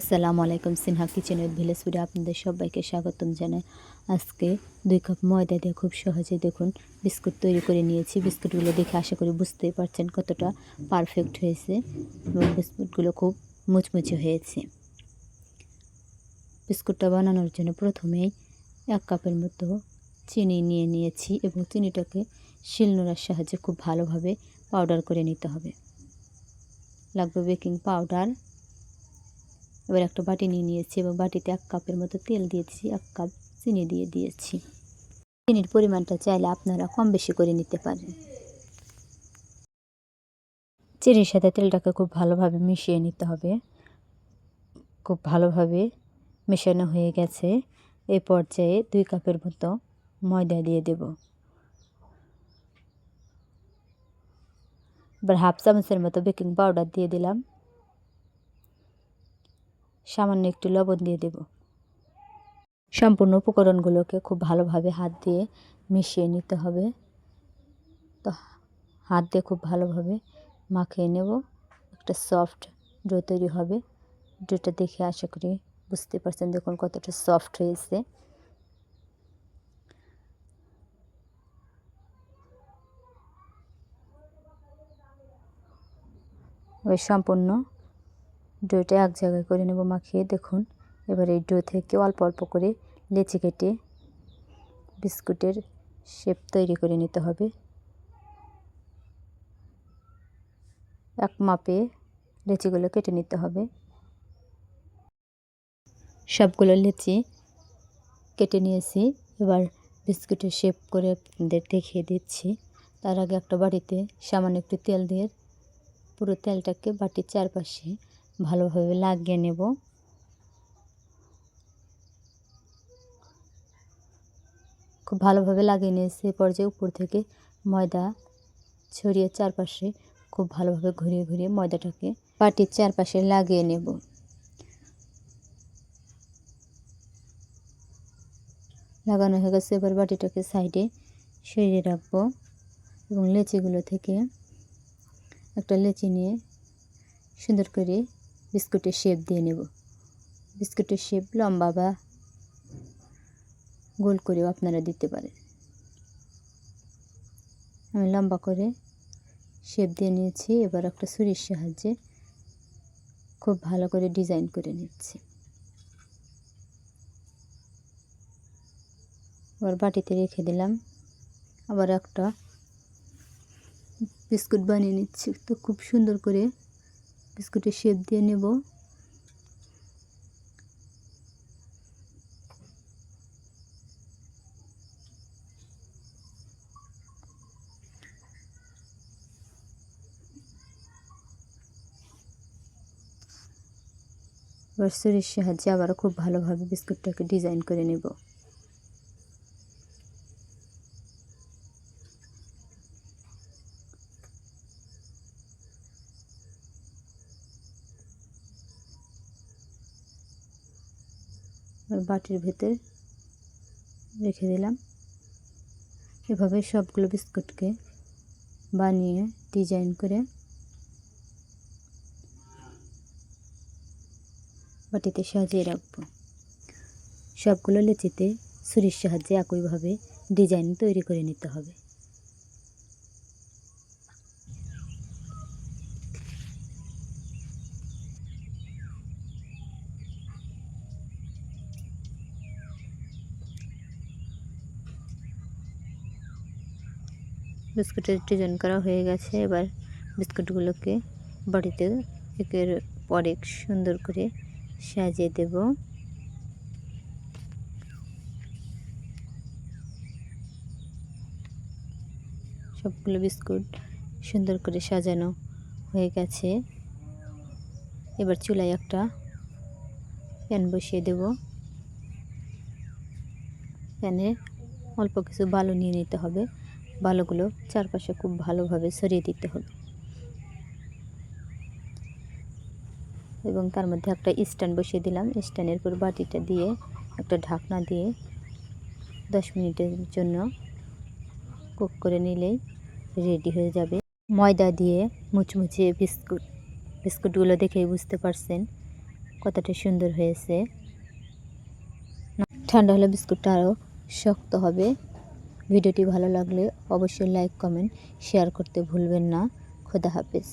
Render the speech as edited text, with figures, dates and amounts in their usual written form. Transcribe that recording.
আসসালামু আলাইকুম। Sinha kitchen with village ফুডে আপনাদের সবাইকে স্বাগতম জানাই। আজকে 2 কাপ ময়দা দিয়ে খুব সহজে দেখুন বিস্কুট তৈরি করে নিয়েছি। বিস্কুটগুলো দেখে আশা করি বুঝতেই পারছেন কতটা পারফেক্ট হয়েছে এবং বিস্কুটগুলো খুব মুচমুচে হয়েছে। বিস্কুটটা বানানোর জন্য প্রথমেই 1 কাপের মতো চিনি নিয়ে নিয়েছি এবং চিনিটাকে শিলনোড়ার সাহায্যে খুব ভালোভাবে পাউডার করে নিতে হবে। লাগবে বেকিং পাউডার। এবার একটা বাটি নিয়ে নিয়েছি এবং বাটিতে 1 কাপের মতো তেল দিয়েছি, 1 কাপ চিনি দিয়ে দিয়েছি। চিনির পরিমাণটা চাইলে আপনারা কম বেশি করে নিতে পারেন। চিনির সাথে তেলটাকে খুব ভালোভাবে মিশিয়ে নিতে হবে। খুব ভালোভাবে মেশানো হয়ে গেছে। এই পর্যায়ে 2 কাপের মতো ময়দা দিয়ে দেব। এবার হাফ চামচের মতো বেকিং পাউডার দিয়ে দিলাম। সামান্য একটু লবণ দিয়ে দেব। সম্পূর্ণ উপকরণগুলোকে খুব ভালোভাবে হাত দিয়ে মিশিয়ে নিতে হবে। তো হাত দিয়ে খুব ভালোভাবে মাখিয়ে নেব। একটা সফট ডো তৈরি হবে। ডোটা দেখে আশা করি বুঝতে পারছেন, দেখুন কতটা সফট হয়েছে। এবার সম্পূর্ণ ডোটা এক জায়গায় করে নেব মাখিয়ে। দেখুন এবার এই ডো থেকে অল্প অল্প করে লেচি কেটে বিস্কুটের শেপ তৈরি করে নিতে হবে। এক মাপে লেচিগুলো কেটে নিতে হবে। সবগুলো লেচি কেটে নিয়েছি। এবার বিস্কুটের শেপ করে আপনাদের দেখিয়ে দিচ্ছি। তার আগে একটা বাটিতে সামান্য একটু তেল দিয়ে পুরো তেলটাকে বাটির চারপাশে ভালোভাবে লাগিয়ে নেব। খুব ভালোভাবে লাগিয়ে নিয়েছি। এ পর্যায়ে উপর থেকে ময়দা ছড়িয়ে চারপাশে খুব ভালোভাবে ঘুরিয়ে ঘুরিয়ে ময়দাটাকে বাটির চারপাশে লাগিয়ে নেব। লাগানো হয়ে গেছে। এবার বাটিটাকে সাইডে সরিয়ে রাখবো এবং লেচিগুলো থেকে একটা লেচি নিয়ে সুন্দর করে বিস্কুটের শেপ দিয়ে নেব। বিস্কুটের শেপ লম্বা বা গোল করেও আপনারা দিতে পারেন। আমি লম্বা করে শেপ দিয়ে নিয়েছি। এবার একটা ছুরির সাহায্যে খুব ভালো করে ডিজাইন করে নিচ্ছি। আবার বাটিতে রেখে দিলাম। আবার একটা বিস্কুট বানিয়ে নিচ্ছি। তো খুব সুন্দর করে বিস্কুটের শেপ দিয়ে নেব। এবার ছুরির সাহায্যে আবারও খুব ভালোভাবে বিস্কুটটাকে ডিজাইন করে নেব। বাটির ভেতর রেখে দিলাম। এভাবে সবগুলো বিস্কুটকে বানিয়ে ডিজাইন করে বাটিতে সাজিয়ে রাখবো। সবগুলো লেচিতে ছুরির সাহায্যে একইভাবে ডিজাইন তৈরি করে নিতে হবে। বিস্কুটের ডিজাইন করা হয়ে গেছে। এবার বিস্কুটগুলোকে বাটিতে একের পর এক সুন্দর করে সাজিয়ে দেব। সবগুলো বিস্কুট সুন্দর করে সাজানো হয়ে গেছে। এবার চুলায় একটা প্যান বসিয়ে দেব। প্যানে অল্প কিছু বালু নিয়ে নিতে হবে। বালুগুলো চারপাশে খুব ভালোভাবে ছড়িয়ে দিতে হবে এবং তার মধ্যে একটা স্ট্যান্ড বসিয়ে দিলাম। স্ট্যান্ডের উপর বাটিটা দিয়ে একটা ঢাকনা দিয়ে 10 মিনিটের জন্য কুক করে নিলেই রেডি হয়ে যাবে ময়দা দিয়ে মুচমুচে বিস্কুট। বিস্কুটগুলো দেখেই বুঝতে পারছেন কতটা সুন্দর হয়েছে। ঠান্ডা হলে বিস্কুটটা আরও শক্ত হবে। ভিডিওটি ভালো লাগলে অবশ্যই লাইক কমেন্ট শেয়ার করতে ভুলবেন না। খোদা হাফেজ।